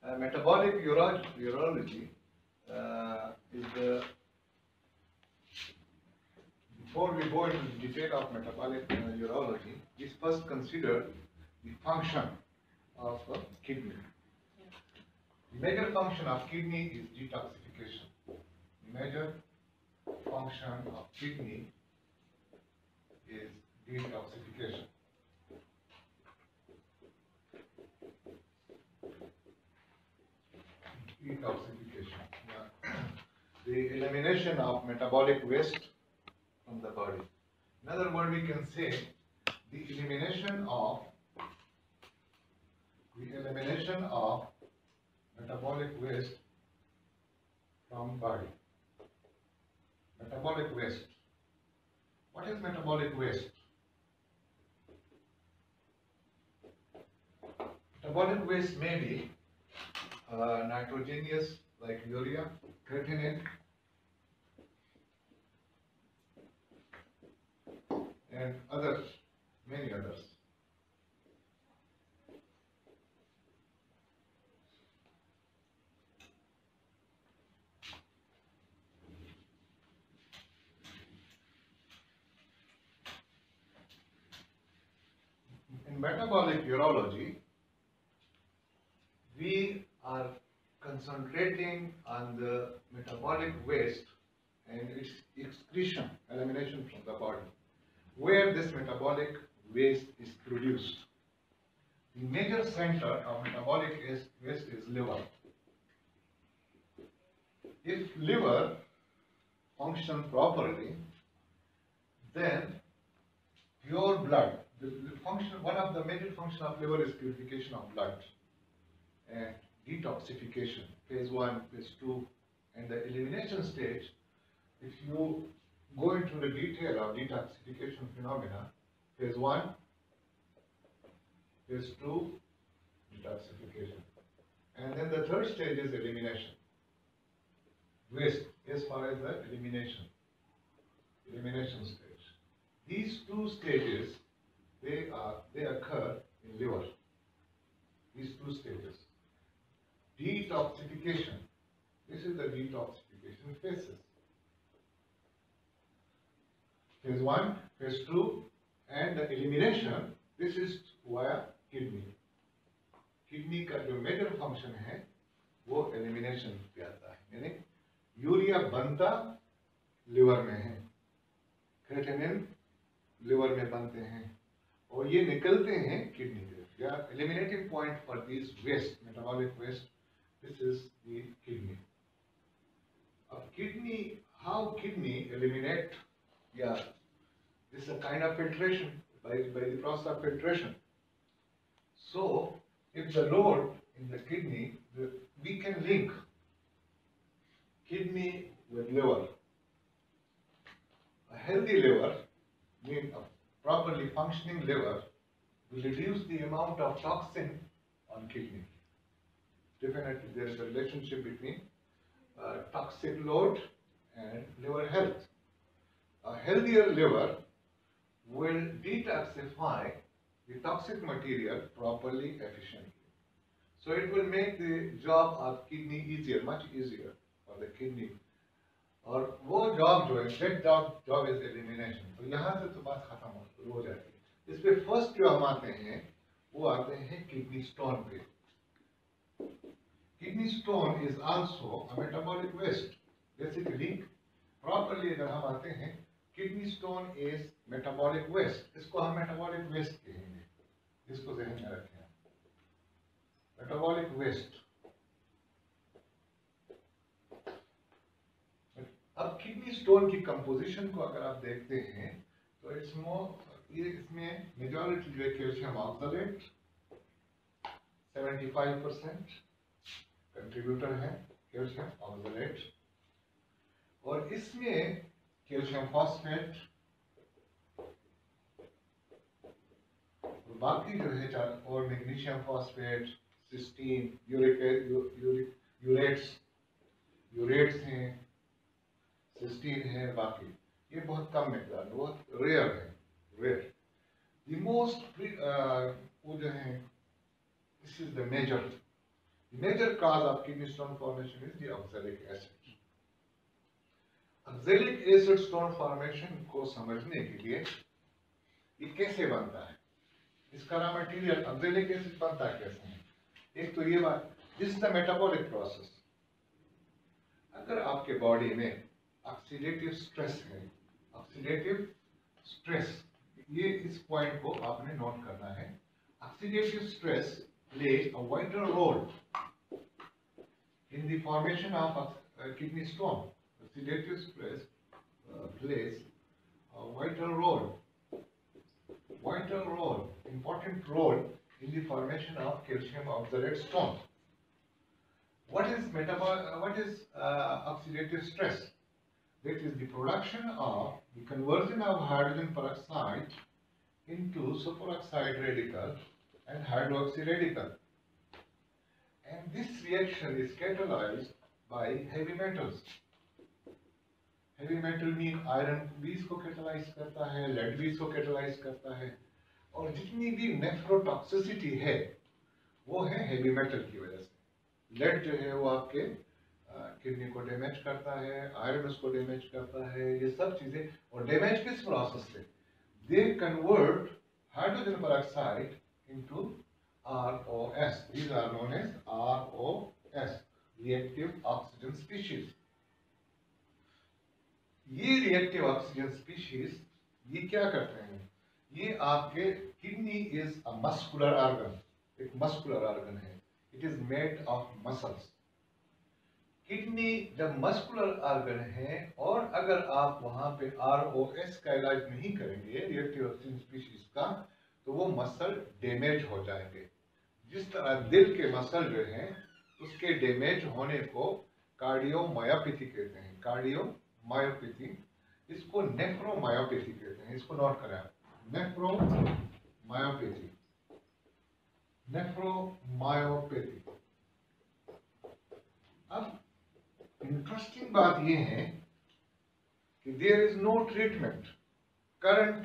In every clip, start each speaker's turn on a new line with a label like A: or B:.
A: Metabolic urology is the, before we go into the detail of metabolic urology, we first consider the function of the kidney. The major function of kidney is detoxification. The major function of kidney is detoxification. Detoxification. Yeah. The elimination of metabolic waste from the body. In other words, we can say the elimination of metabolic waste from body. Metabolic waste. What is metabolic waste? Metabolic waste may be nitrogenous like urea, creatinine, and others, many others. In metabolic urology, we are concentrating on the metabolic waste and its excretion, elimination from the body, where this metabolic waste is produced. The major center of metabolic waste is liver. If liver functions properly, then pure blood, the function, one of the major functions of liver is purification of blood and detoxification, phase 1, phase 2, and the elimination stage. If you go into the detail of detoxification phenomena, phase 1, phase 2, detoxification, and then the third stage is elimination, waste, as far as the elimination stage. These two stages, they occur in liver. These two stages. Detoxification. This is the detoxification phases. Phase 1, phase 2, and the elimination. This is via kidney. Kidney का जो major function है वो elimination पे आता है, यानी urea बनता liver में है, क्रेटिनिन लिवर में बनते हैं और ये निकलते हैं किडनी के। The eliminating point for these waste, metabolic waste, this is the kidney. Kidney, how kidney eliminate? Yeah, this is a kind of filtration by the process of filtration. So, if the load in the kidney, we can link kidney with liver. A healthy liver, means a properly functioning liver, will reduce the amount of toxin on kidney. Definitely there is a relationship between toxic load and liver health. A healthier liver will detoxify the toxic material properly, efficiently. So it will make the job of kidney easier, much easier for the kidney. और वो job जो है, that job is elimination. तो यहाँ से तो बात खत्म हो जाती है। इस पे फर्स्ट जो हम आते हैं, वो आते हैं किडनी स्टोन पे। Kidney stone is also a metabolic waste. Basically, properly अगर हम आते हैं, kidney stone is metabolic waste. इसको हम metabolic waste कहेंगे। इसको ध्यान में रखें। Metabolic waste. अब किडनी स्टोन की कंपोजिशन को अगर आप देखते हैं तो इसमें मेजॉरिटी जो है कैल्शियम ऑक्सलेट 75% कंट्रीब्यूटर है कैल्शियम ऑक्सलेट, और इसमें कैल्शियम फॉस्फेट, बाकी जो है और मैग्नीशियम फॉस्फेट, सिस्टीन, यूरेट्स हैं, सिस्टीन है, बाकी ये बहुत कम मिकदार, बहुत रेयर है, रेयर। द मोस्ट वो जो है, this is the major The major cause of kidney stone formation is the oxalic acid. Oxalic acid stone formation को समझने के लिए ये कैसे बनता है, इसका रॉ मटेरियल ऑक्सैलिक एसिड बनता कैसे है। एक तो ये बात, this is the metabolic process. अगर आपके बॉडी में ऑक्सीडेटिव स्ट्रेस है, ऑक्सीडेटिव स्ट्रेस, ये इस पॉइंट को आपने नोट करना है। Oxidative stress plays a vital role in the formation of kidney stone. Oxidative stress plays a vital role, important role in the formation of calcium oxalate stone. What is oxidative stress? That is the production of the conversion of hydrogen peroxide into superoxide radical and hydroxy radical. And this reaction is catalyzed by heavy metals. Heavy metal mean iron भी इसको catalyse करता है, lead भी इसको catalyse करता है, और जितनी भी नेफ्रोटॉक्सिसिटी है वो है हेवी मेटल की वजह से। लेड जो है वो आपके किडनी को डैमेज करता है, आयरन उसको डैमेज करता है, ये सब चीजें। और डैमेज किस प्रोसेस से? They convert hydrogen peroxide into ROS. These are known as ROS, reactive oxygen species. ये रिएक्टिव ऑक्सीजन स्पीशीज ये क्या करते हैं? ये आपके kidney is a muscular organ, एक मस्कुलर ऑर्गन है। It is made of muscles. Kidney जब मस्कुलर ऑर्गन है और अगर आप वहां पे ROS का इलाज नहीं करेंगे रिएक्टिव ऑक्सीजन स्पीशीज का, तो वो मसल डैमेज हो जाएंगे। जिस तरह दिल के मसल जो हैं उसके डैमेज होने को कार्डियोमायोपैथी कहते हैं। कार्डियोमायोपैथी, इसको नेफ्रोमायोपैथी कहते हैं। इसको नोट करें, नेफ्रोमायोपैथी, नेफ्रोमायोपैथी। अब इंटरेस्टिंग बात यह है कि there is no treatment. Current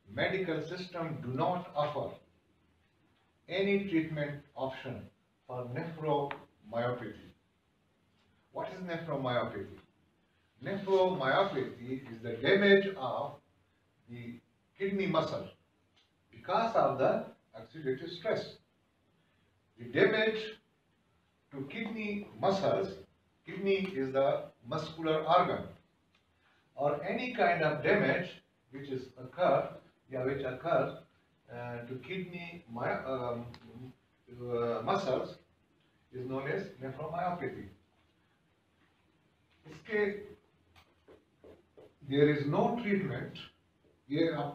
A: medical system do not offer any treatment option for nephromyopathy. What is nephromyopathy? Nephromyopathy is the damage of the kidney muscle because of the oxidative stress. The damage to kidney muscles, kidney is the muscular organ, or any kind of damage which occurs to kidney muscles is known as nephromyopathy. इसके there is no treatment. ये आप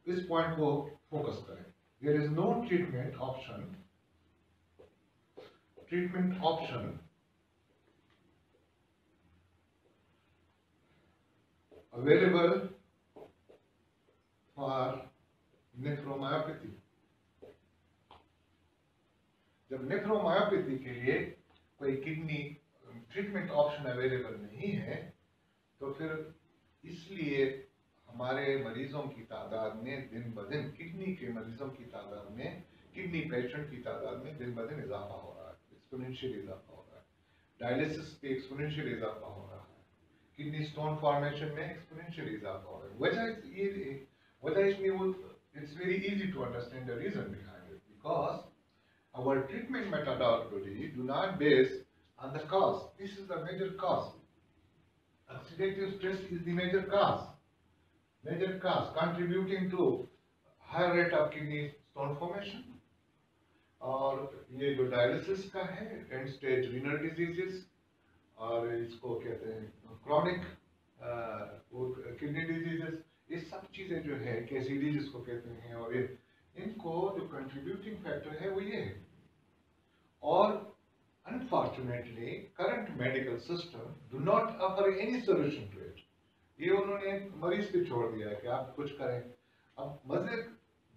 A: इस point को focus करें। There is no treatment option available for नेफ्रोमायोपैथी। जब नेफ्रोमायोपैथी के लिए कोई किडनी ट्रीटमेंट ऑप्शन अवेलेबल नहीं है, तो फिर इसलिए हमारे मरीजों की तादाद में दिन ब दिन, किडनी के मरीजों की तादाद में, किडनी पेशेंट की तादाद में दिन ब दिन इजाफा हो रहा है, एक्सपोनेंशियल इजाफा हो रहा है। डायलिसिस पे एक्सपोनेंशियल इजाफा हो रहा है, किडनी स्टोन फॉर्मेशन में एक्सपोनेंशियल इजाफा हो रहा है। It's very easy to understand the reason behind it, because our treatment methodology do not base on the cause. This is the major cause. Oxidative stress is the major cause contributing to higher rate of kidney stone formation. और ये जो dialysis का है, and stage renal diseases, और इसको कहते हैं chronic kidney diseases, ये सब चीजें जो है केसीडी जिसको कहते हैं, और ये इनको जो कंट्रीब्यूटिंग फैक्टर है वो ये है। और unfortunately current medical system do not offer any solution to it. ये उन्होंने मरीज पे छोड़ दिया है कि आप कुछ करें। अब मजे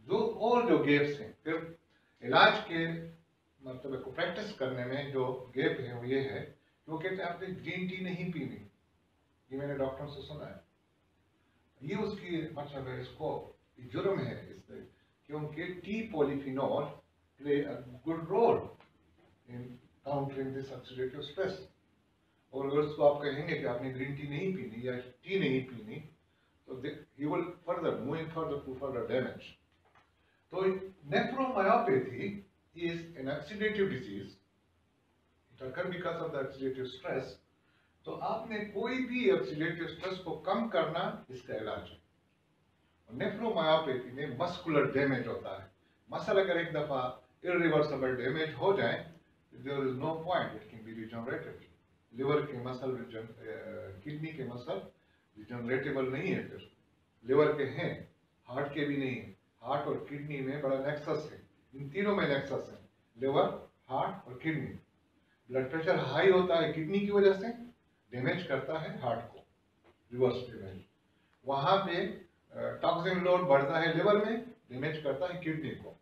A: जो गैप्स हैं, फिर इलाज के मतलब को प्रैक्टिस करने में जो गैप है वो ये है कि वो कहते हैं आपने ग्रीन टी नहीं पीनी। ये मैंने डॉक्टर से सुना है। ये उसकी मतलब है, इसको जुर्म है इसमें, क्योंकि tea polyphenol play a good role in countering this oxidative stress. और अगर उसको आप कहेंगे कि आपने ग्रीन टी नहीं पीनी या टी नहीं पीनी, तो he will further moving further to further damage. तो nephromyopathy is an oxidative disease, it occur because of the oxidative stress. तो आपने कोई भी ऑक्सीडेटिव स्ट्रेस को कम करना इसका इलाज है। नेफ्रोमायोपैथी में मस्कुलर डैमेज होता है। मसल अगर एक दफा इरिवर्सिबल डैमेज हो जाए, there is no point, it can be regenerated. Liver के मसल, किडनी के मसल रिजनरेटेबल नहीं है, फिर लिवर के हैं, हार्ट के भी नहीं है। हार्ट और किडनी में बड़ा नेक्सस है, इन तीनों में नेक्सस है, लिवर, हार्ट और किडनी। ब्लड प्रेशर हाई होता है किडनी की वजह से, डैमेज करता है हार्ट को, रिवर्स डैमेज। वहां पे टॉक्सिन लोड बढ़ता है लिवर में, डैमेज करता है किडनी को।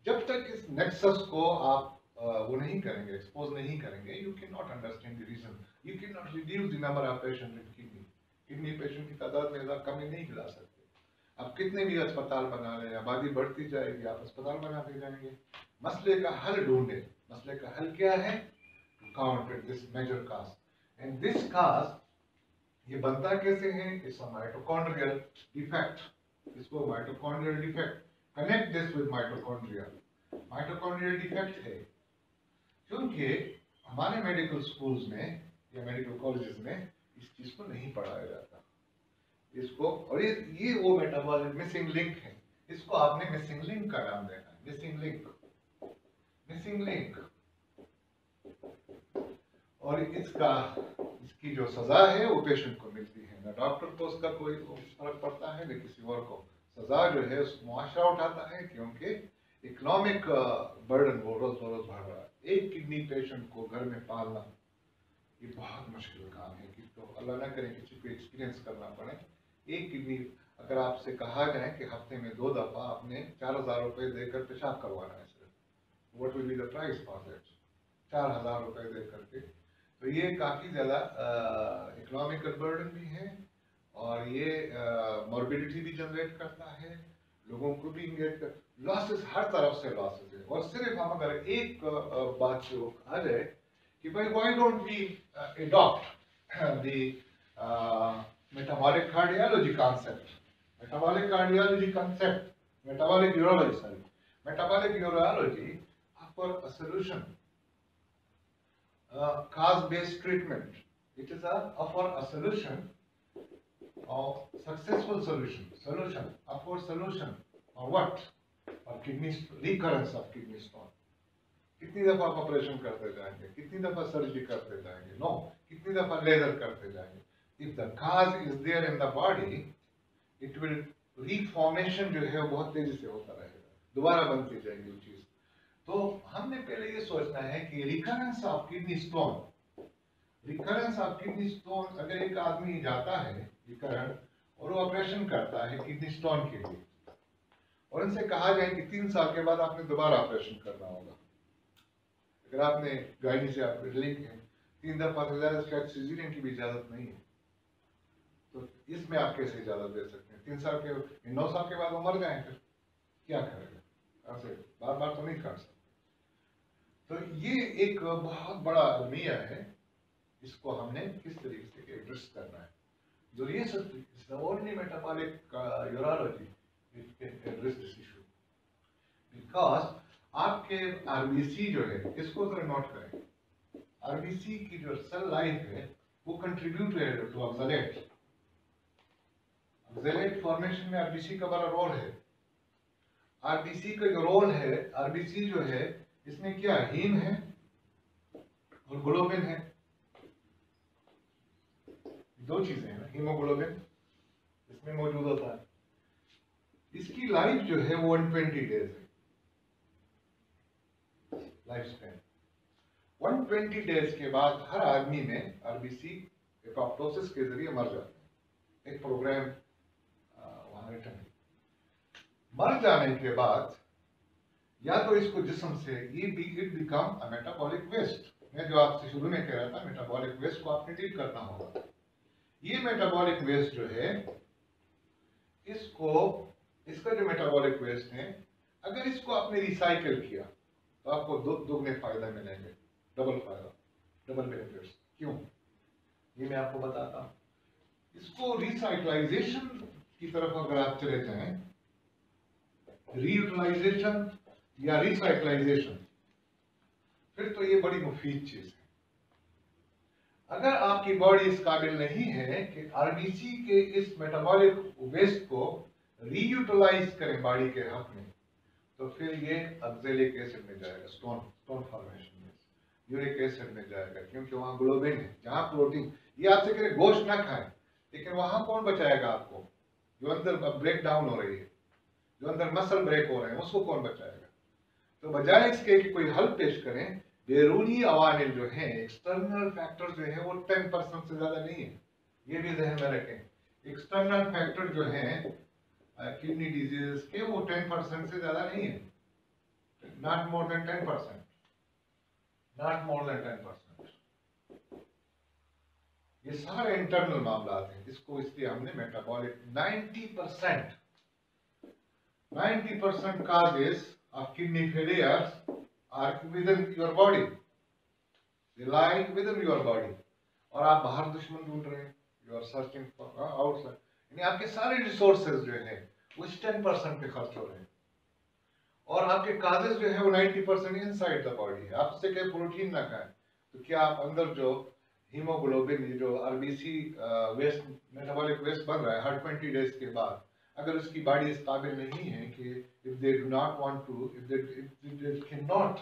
A: जब तक इस नेक्सस को आप वो नहीं करेंगे, एक्सपोज नहीं करेंगे, you can not understand the reason, you can not reduce the number of patient with kidney. Kidney patient की तादाद में ज्यादा कमी नहीं ला सकते। आप कितने भी अस्पताल बना लें, आबादी बढ़ती जाएगी, आप अस्पताल बनाते जाएंगे। मसले का हल ढूंढे। मसले का हल क्या है? To counter this major cause, and this cause ये बनता कैसे है? It's a mitochondrial defect. इसको mitochondrial defect, connect this with mitochondria. Mitochondrial defect है क्योंकि हमारे मेडिकल स्कूल्स में या मेडिकल कॉलेजेस में इस चीज को नहीं पढ़ाया जाता इसको। और ये वो मेटाबॉलिक मिसिंग लिंक है, इसको आपने मिसिंग लिंक का नाम देना है। Missing link, missing link. और इसकी जो सजा है वो पेशेंट को मिलती है, ना डॉक्टर को उसका कोई फर्क पड़ता है, न किसी और को। सजा जो है उसको मुआशरा उठाता है, क्योंकि इकोनॉमिक बर्डन वो रोज बरोज बढ़ रहा है। एक किडनी पेशेंट को घर में पालना ये बहुत मुश्किल काम है, कि तो अल्लाह ना करे किसी को एक्सपीरियंस करना पड़े। एक किडनी, अगर आपसे कहा जाए कि हफ्ते में 2 दफा आपने 4000 रुपए देकर पेशाब करवाना है सिर्फ, what will be the price for that? 4000 रुपए दे करके। तो ये काफी ज्यादा इकोनॉमिकल बर्डन भी है, और ये मॉर्बिडिटी भी जनरेट करता है, लोगों को भी इंगेज कर, लॉसेस हर तरफ से लॉसेस है। और सिर्फ हम अगर एक बात से आ जाए कि भाई why don't we adopt the metabolic cardiology concept, metabolic cardiology concept, metabolic urology, sorry, metabolic urology offer a solution, cause based treatment. It is offer a solution, of successful solution, offer solution or what? और kidney recurrence of kidney stone. कितनी दफा आप operation करते जाएंगे, कितनी दफा surgery करते जाएंगे, नो, कितनी दफा लेजर करते जाएंगे। If the cause is there in the body, it will reformation जो है वो बहुत तेजी से होता रहेगा, दोबारा बनती जाएगी वो चीज। तो हमने पहले ये सोचना है कि recurrence of kidney stone, recurrence of kidney stone, अगर एक आदमी जाता है रिकरेंट और वो ऑपरेशन करता है किडनी स्टोन के लिए, और उनसे कहा जाए कि 3 साल के बाद आपने दोबारा ऑपरेशन करना होगा। अगर आपने गायनी से आप लिंक है 3 दफा से ज्यादा शायद सिजेरियन की भी इजाजत नहीं है, तो इसमें आप कैसे इजाजत दे सकते हैं? 3 साल के, 9 साल के बाद वो मर जाए, फिर क्या करेगा? ऐसे बार बार तो नहीं कर सकते। तो ये एक बहुत बड़ा अलमिया है, इसको हमने किस तरीके से एड्रेस करना है। जो ये सब only metabolic urology address this issue, because आपके आरबीसी जो है, इसको जरा नोट करें, आरबीसी की जो सेल लाइफ है वो contribute to oxalate. Oxalate formation में आरबीसी का बड़ा रोल है। आरबीसी का जो रोल है, आरबीसी जो है इसमें क्या, हीम है और ग्लोबिन है, 2 चीजें हैं ना, हीमोग्लोबिन इसमें मौजूद होता है। इसकी लाइफ जो है वो 120 डेज है, लाइफ स्पैन। 120 डेज के बाद हर आदमी में आरबीसी एपोप्टोसिस के जरिए मर जाते हैं। एक प्रोग्राम वहां रिटर्न है। मर जाने के बाद या तो इसको जिस्म से it become a metabolic waste. मैं जो आपसे शुरू में कह रहा था, मेटाबॉलिक वेस्ट को आपने डील करना होगा। ये मेटाबॉलिक वेस्ट जो है, इसका जो मेटाबॉलिक वेस्ट है, अगर इसको आपने रिसाइकिल किया तो आपको दुगने फायदा मिलेंगे, डबल फायदा, डबल बेनिफिट्स। क्यों, ये मैं आपको बताता हूँ। इसको रिसाइक्लाइजेशन की तरफ अगर आप चले जाएं, रीयूटिलाइजेशन या रिसाइक्लाइजेशन, फिर तो ये बड़ी मुफीद चीज है। अगर आपकी बॉडी इस काबिल नहीं है कि आरबीसी के इस मेटाबॉलिक वेस्ट को रीयूटिलाइज करें बॉडी के हक में, तो फिर ये ऑक्सैलिक एसिड में जाएगा, स्टोन फॉर्मेशन में, यूरिक एसिड में जाएगा, क्योंकि वहां ग्लोबिन है, जहां प्रोटीन। ये आपसे कहें गोश्त ना खाएं, लेकिन वहां कौन बचाएगा आपको? जो अंदर ब्रेक डाउन हो रही है, जो अंदर मसल ब्रेक हो रहे हैं, उसको कौन बचाएगा? तो बजाय इसके कि कोई हल पेश करें, बैरूनी अवामिल जो हैं, एक्सटर्नल फैक्टर जो है, वो 10% से ज्यादा नहीं है, ये भी ध्यान में रखें। एक्सटर्नल फैक्टर जो हैं किडनी डिजीज के, वो 10% से ज्यादा नहीं है, not more than 10%, not more than 10%। ये सारे इंटरनल मामला हैं, इसको इसलिए हमने metabolic 90% causes of kidney failures are within your body, they lie within your body। और आप बाहर दुश्मन ढूंढ रहे हैं, you are searching for outside, यानी आपके सारे रिसोर्सेज जो है वो इस 10% पे खर्च हो रहे हैं, और आपके काजेज जो है वो 90% इनसाइड द बॉडी है। आपसे कहीं प्रोटीन ना खाएं, तो क्या आप अंदर जो हीमोग्लोबिन, जो आरबीसी वेस्ट, मेटाबॉलिक वेस्ट बन रहा है हर 20 डेज के बाद, अगर उसकी बॉडी इस काबिल नहीं है कि if they do not want to, if they can not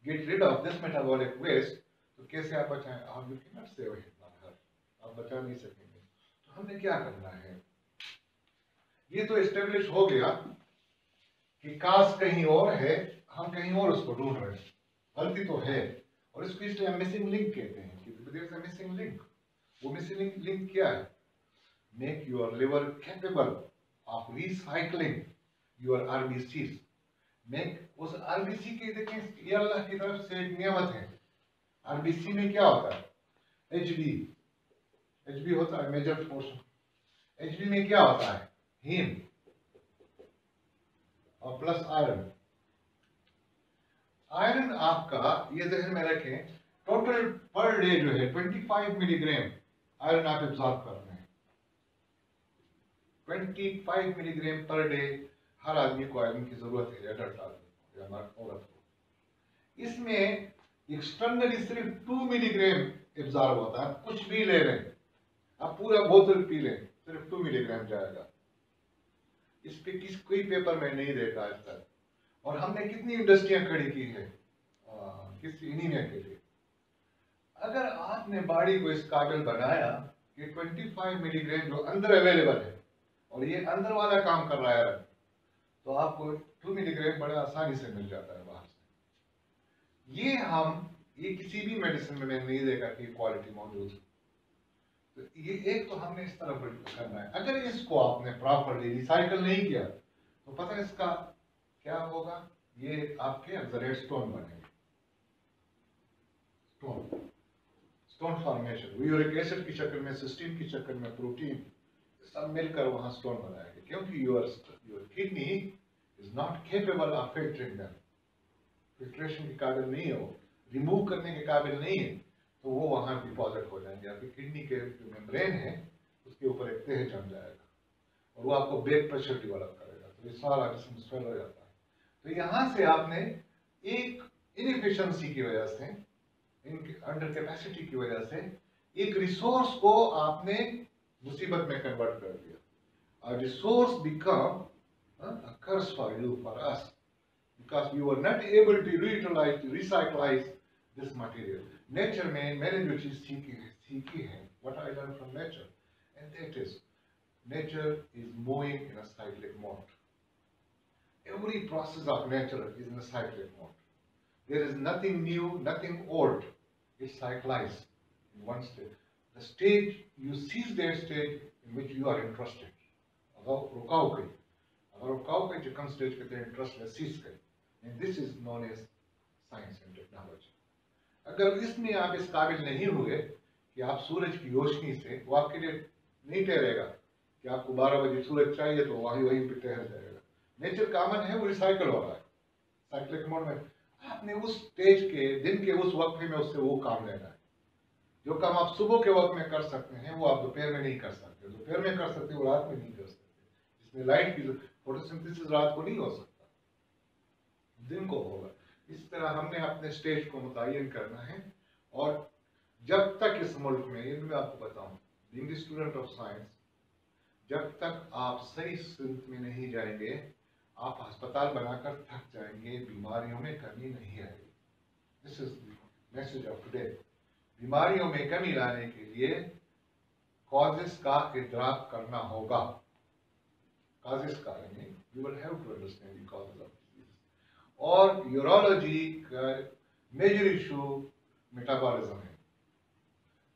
A: get rid of this metabolic waste, तो कैसे आप बचाएं? आप you can not save it, आप बचा नहीं सकेंगे। तो हमने क्या करना है? ये तो एस्टेब्लिश हो गया कि काज कहीं और है, हम कहीं और उसको ढूंढ रहे हैं, गलती तो है, और इसको इसलिए हम मिसिंग लिंक कहते हैं कि there is a missing link. वो मिसिंग लिंक क्या है? Make your liver capable of recycling your RBCs. Make उस आरबीसी के, देखें ये अल्लाह की तरफ से एक नियामत है। आरबीसी में क्या होता है? एचबी होता है मेजर पोर्शन। एचबी में क्या होता है? हीम और प्लस आयरन। आयरन आपका, ये ध्यान में रखें, टोटल पर डे जो है 25 मिलीग्राम आयरन आप एब्जॉर्ब कर रहे हैं। 25 मिलीग्राम पर डे हर आदमी को आयरन की जरूरत है, एडल्ट आदमी को या औरत को। इसमें एक्सटर्नली सिर्फ 2 मिलीग्राम एब्जॉर्ब होता है। कुछ भी ले रहे हैं, आप पूरा बोतल पी लें, सिर्फ 2 मिलीग्राम जाएगा। इस पे कोई पेपर में नहीं देखा आज तक। और हमने कितनी इंडस्ट्रियां खड़ी की है किस एनीमिया के लिए। अगर आपने बॉडी को इस काबिल बनाया कि 25 मिलीग्राम जो अंदर अवेलेबल है, और ये अंदर वाला काम कर रहा है, तो आपको 2 मिलीग्राम बड़े आसानी से मिल जाता है बाहर से। ये किसी भी मेडिसिन में मैंने नहीं देखा कि क्वालिटी मौजूद है। तो ये एक तो हमने इस तरह करना है। अगर इसको आपने प्रॉपरली रिसाइकल नहीं किया, तो पता है इसका क्या होगा? ये आपके एक्सरेट स्टोन बनेंगे, स्टोन फॉर्मेशन, यूरिक एसिड की शक्ल में, सिस्टीन की शक्ल में, प्रोटीन सब मिलकर वहां स्टोन बनाएंगे, क्योंकि your kidney is not capable of filtering them. Filtration के काबिल नहीं है, वो रिमूव करने के काबिल नहीं है, तो वो वहां डिपॉजिट हो जाएंगे। आपकी किडनी के जो मेम्ब्रेन है उसके ऊपर एक तह जम जाएगा, और वो आपको ब्लड प्रेशर डेवलप करेगा, तो ये सारा जिस्म स्वेल हो जाता है। तो यहाँ से आपने एक इनएफिशिएंसी की वजह से, अंडर कैपेसिटी की वजह से, एक रिसोर्स को आपने मुसीबत में कन्वर्ट कर दिया। A resource become a curse for you, for us, because we were not able to reutilize, to recyclize this material. Nature में मैंने जो चीज सीखी है, what I learned from nature, and that is, nature is moving in a cyclic mode. Every process of nature is in a cyclic mode. There is nothing new, nothing old. It's cyclized in one state. The stage, you seize that stage in which you are interested. रुकाओ कहीं, अगर रुकाओ कहीं जो कम stage पे तेरे interest है, seize करें, and this is known as science and technology. अगर इसमें आप इस काबिल नहीं हुए कि आप सूरज की रोशनी से, वो आपके लिए नहीं ठहरेगा कि आपको 12 बजे सूरज चाहिए तो वहीं पे ठहर जाएगा। नेचर कामन है, वो रिसाइकल हो रहा है साइक्लिक मोड में। आपने उस स्टेज के दिन के उस वक्त में उससे वो काम लेना है। जो काम आप सुबह के वक्त में कर सकते हैं वो आप दोपहर में नहीं कर सकते, दोपहर में कर सकते वो रात में नहीं कर सकते। इसमें लाइट की फोटोसिंथेसिस रात को नहीं हो सकता, दिन को होगा। इस तरह हमने अपने स्टेज को मुतय्यन करना है। और जब तक इस मुल्क में, ये मैं आपको बताऊं, बीइंग स्टूडेंट ऑफ साइंस, जब तक आप सही सिंथ में नहीं जाएंगे, आप अस्पताल बनाकर थक जाएंगे, बीमारियों में कमी नहीं आएगी। This is the message of today. बीमारियों में कमी लाने के लिए कॉजेस का इदराक करना होगा। कॉजेस का यानी you will have to understand the causes of disease. और यूरोलॉजी का मेजर इशू मेटाबॉलिज्म है,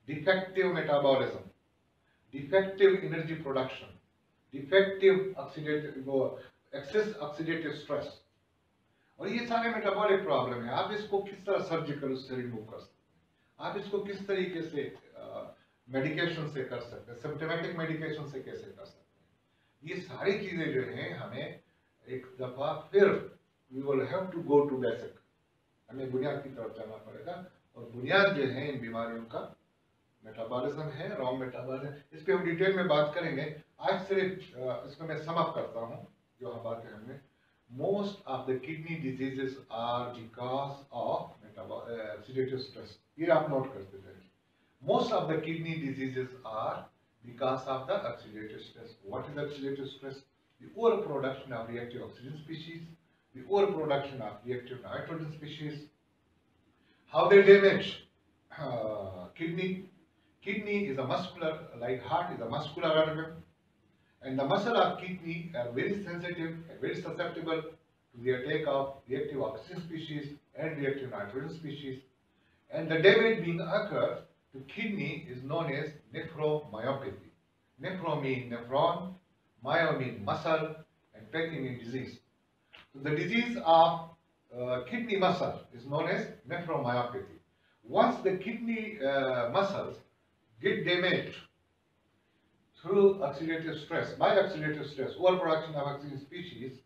A: defective metabolism, defective energy production, defective oxidative excess oxidative stress, और ये सारे मेटाबॉलिक प्रॉब्लम है। आप इसको किस तरह सर्जिकल उससे रिमूव कर सकते हैं, आप इसको किस तरीके से मेडिकेशन से कर सकते हैं, सिम्प्टोमेटिक मेडिकेशन से कैसे कर सकते हैं, ये सारी चीजें जो हैं हमें एक दफा फिर we will have to go to basic, हमें बुनियाद की तरफ जाना पड़ेगा। और बुनियाद जो है इन बीमारियों का मेटाबॉलिज्म है, रॉन्ग मेटाबॉलिज्म। इस पे हम डिटेल में बात करेंगे। आज सिर्फ इसको मैं सम अप करता हूँ जो हम बात करें हमने। Most of the kidney diseases are because of oxidative stress. ये आप नोट करते जाइए। Most of the kidney diseases are because of the oxidative stress. What is oxidative stress? The overproduction of reactive oxygen species, the overproduction of reactive nitrogen species. How they damage kidney? Kidney is a muscular, like heart is a muscular organ, and the muscle of kidney are very sensitive and very susceptible to the attack of reactive oxygen species and reactive nitrogen species. And the damage being occurs to kidney is known as nephromyopathy. Nephro means nephron, myo means muscle, and pathy means disease. So the disease of kidney muscle is known as nephromyopathy. Once the kidney muscles get damaged through oxidative stress, by oxidative stress, overproduction of oxygen species,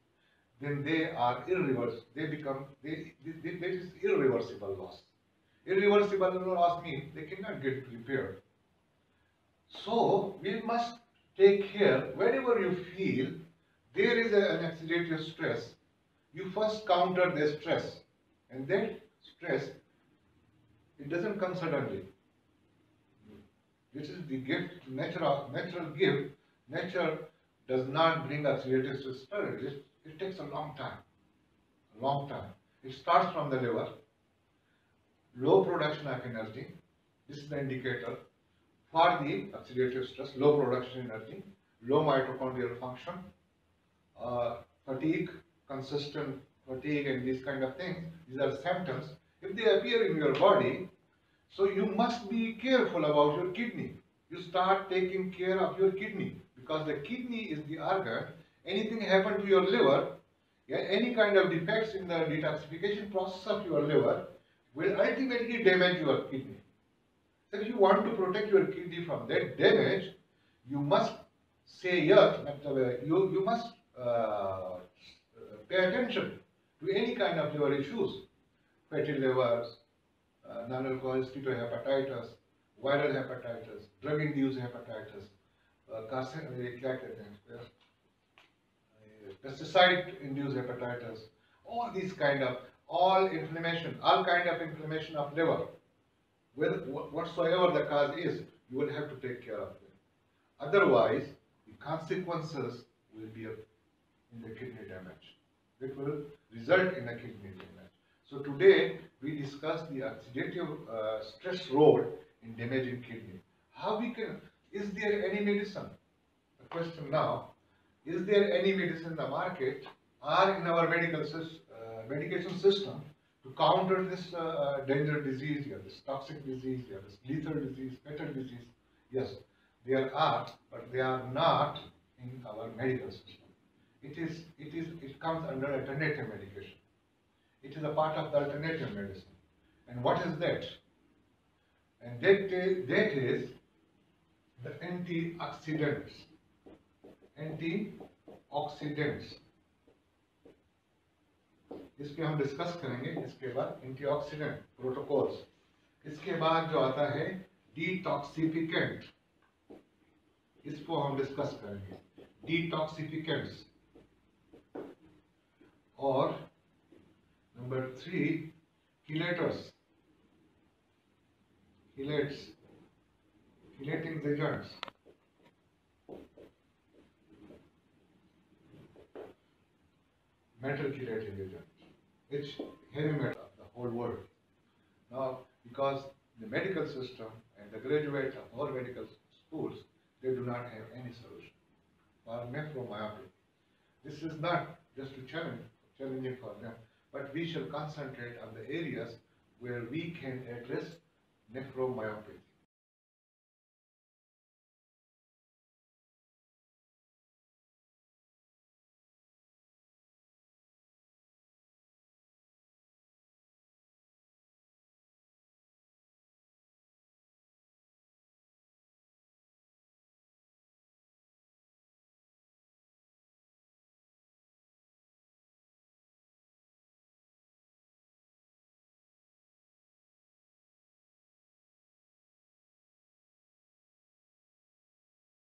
A: then they are irreversible. They become, there is irreversible loss. Irreversible loss means they cannot get repaired. So we must take care whenever you feel there is an oxidative stress, you first counter the stress, and that stress, it doesn't come suddenly. This is the gift, natural gift. Nature does not bring oxidative stress. It takes a long time. A long time. It starts from the liver. Low production of energy. This is the indicator for the oxidative stress. Low production energy, low mitochondrial function, fatigue, consistent fatigue, and these kind of things. These are symptoms. If they appear in your body, so you must be careful about your kidney. You start taking care of your kidney, because the kidney is the organ. Anything happen to your liver, any kind of defects in the detoxification process of your liver will ultimately damage your kidney. So if you want to protect your kidney from that damage, you must say yes, you must pay attention to any kind of liver issues, fatty livers, non-alcoholic steatohepatitis, viral hepatitis, drug-induced hepatitis, pesticide-induced hepatitis, all these kind of, all kind of inflammation of liver, whatsoever the cause is, you will have to take care of them. Otherwise, the consequences will be in the kidney damage. It will result in a kidney damage. So today we discuss the oxidative stress role in damaging kidney. How we can? Is there any medicine? The question now: is there any medicine in the market or in our medication system to counter this dangerous disease, this toxic disease, this lethal disease, fatal disease? Yes, there are, but they are not in our medical system. It comes under alternative medication. It is a part of the alternative medicine. And what is that? And that is the antioxidants. Antioxidants. इस पे हम discuss करेंगे। इसके बाद antioxidant protocols, इसके बाद जो आता है डिटॉक्सिफिकेंट, इसको हम डिस्कस करेंगे, डिटॉक्सिफिकेंट्स। और number 3 chelators, chelates, chelating agents, metal chelating agent, which heavy metal of the whole world. Now, because the medical system and the graduates of all medical schools, they do not have any solution for nephromyopathy. This is not just a challenging for them, but we shall concentrate on the areas where we can address nephromyopathy.